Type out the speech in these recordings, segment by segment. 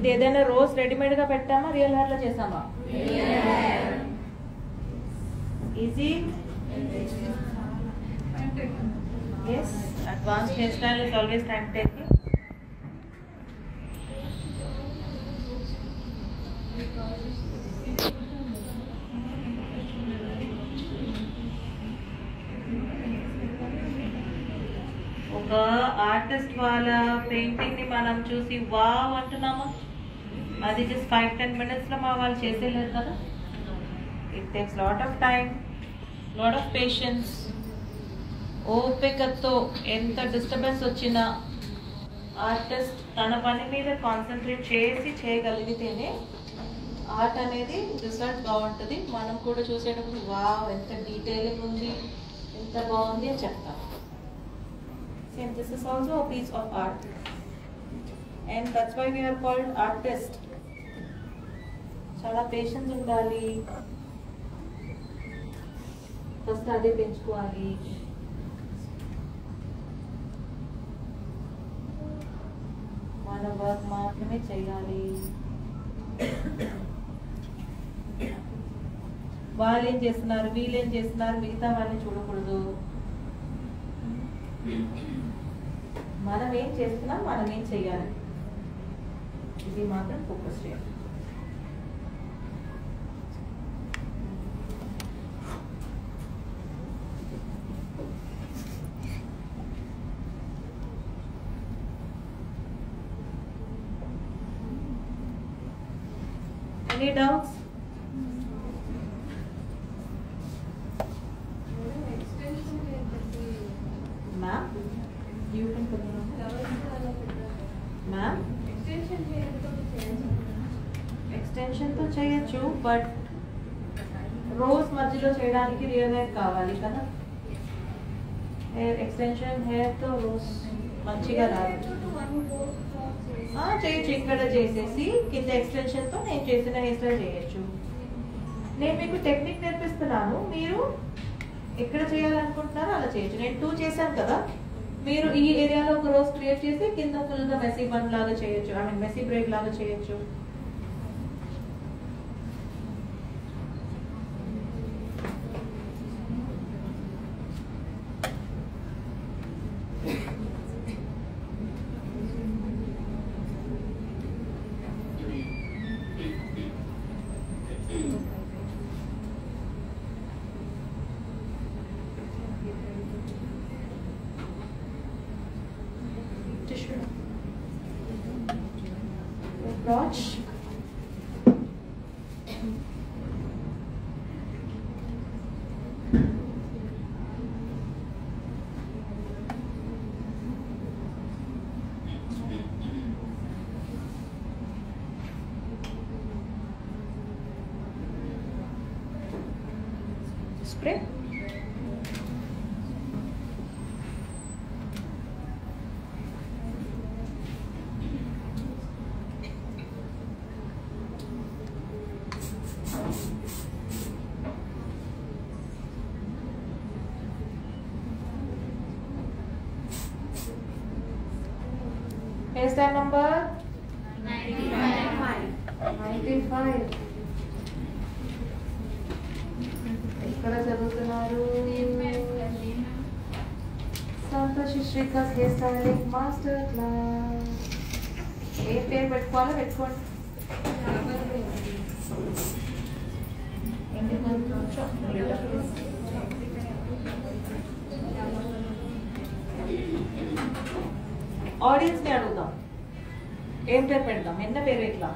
ఇది ఏదైనా rose readymade గా పెట్టామా రియల్ హెయిర్ లో చేసామా? Easy. yes, advanced hairstyle is always time taking. ఒక ఆర్టిస్ట్ వాళ్ళ పెయింటింగ్ ని మనం చూసి వావ్ అంటున్నామా? అది జస్ట్ 5-10 minutes లో మా వాళ్ళు చేసేయలేరు కదా. It takes lot of time, lot of patience. ఓపికతో ఎంత డిస్టర్బెన్స్ వచ్చినా ఆర్టిస్ట్ తన పని మీద కాన్సన్ట్రేట్ చేసి చేయగలిగితేనే ఆర్ట్ అనేది రిజల్ట్ బాగుంటుంది. మనం కూడా చూసేటప్పుడు వావ్ ఎంత డీటెయిలింగ్ ఉంది, ఎంత బాగుంది అని చెప్తాం. Same this is also a piece of art and that's why we are called artist. చాలా పేషెన్స్ ఉండాలి, ఫస్ట్ అదే పెంచుకోవాలి. మన వర్క్ మాత్రమే చేయాలి. వాళ్ళు ఏం చేస్తున్నారు, వీళ్ళు ఏం చేస్తున్నారు, మిగతా వాళ్ళని చూడకూడదు. మనం ఏం చేస్తున్నాం, మనం ఏం చెయ్యాలి, ఇది మాత్రం ఫోకస్ చేయాలి. Any doubts? Ma'am, you can come on. Ma'am, extension तो చేయొచ్చు, but రోజ్ మధ్యలో చేయడానికి రియల్ హెయిర్ కావాలి కదా. హెయిర్ ఎక్స్టెన్షన్ హెయిర్ తో రోజ్ మంచిగా రాదు. చేయొచ్చు, ఇక్కడ చేసేసి కింద ఎక్స్టెన్షన్ తో నేను చేసిన హెయిర్ స్టైల్ చేయొచ్చు. నేను మీకు టెక్నిక్ నేర్పిస్తున్నాను, మీరు ఎక్కడ చేయాలనుకుంటున్నారో అలా చేయొచ్చు. నేను 2 చేశాను కదా, మీరు ఈ ఏరియాలో ఒక రోజ్ క్రియేట్ చేసి కింద ఫుల్ గా మెస్సీ బన్ లాగా చేయొచ్చు, ఐ మీన్ మెస్సీ బ్రేడ్ లాగా చేయొచ్చు. Approach. Spray. Hairstyle number 95. ఎక్కడ చదువుతున్నారు? సంతోష్ శ్రీకాస్ హెయిర్ స్టైలింగ్ మాస్టర్ క్లాస్. ఏ పేరు పెట్టుకోవాలో పెట్టుకోండి. ఆడియన్స్ ని అడుగుదాం, ఏం పేరు పెడదాం, ఎన్న పేరు ఇట్లా.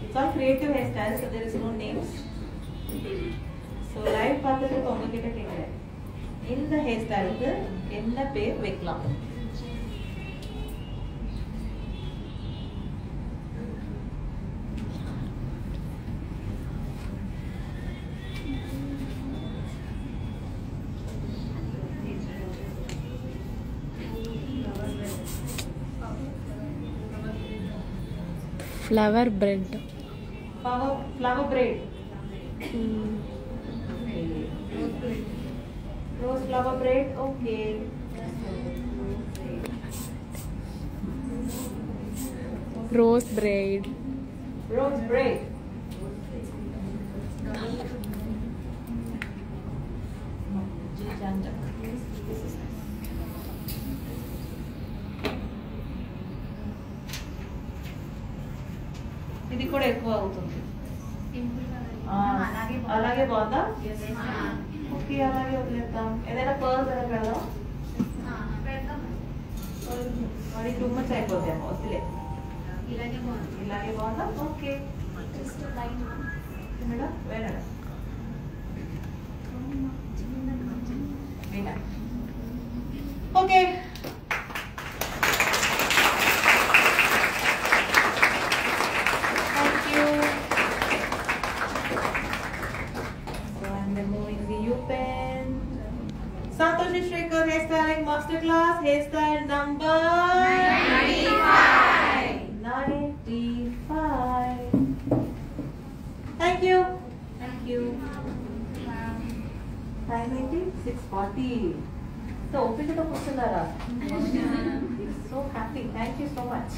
It's all creative hair style, so there is no names. So live பார்த்துட்டு உங்ககிட்ட கேக்குறேன், இந்த ஹேர் ஸ்டைலுக்கு என்ன பேர் வைக்கலாம்? Flower braid. Flower braid. Rose flower braid. Okay. Rose braid. Rose braid. ఇది కూడా ఎక్కువ అవుతుంది. అలాగే బాగుందా? ఓకే, అలాగే వదిలేద్దాం. ఏదైనా పర్ల్స్ అయినా పెడదాం. మరి టూ మచ్ అయిపోతాము, వదిలే. ఇలాగే బాగుందా? ఓకే, వేరే okay. Santoshi Shrikar hairstyling masterclass, hairstyle number 95. Thank you. Time 6:40. So, open to the question. So happy. Thank you so much.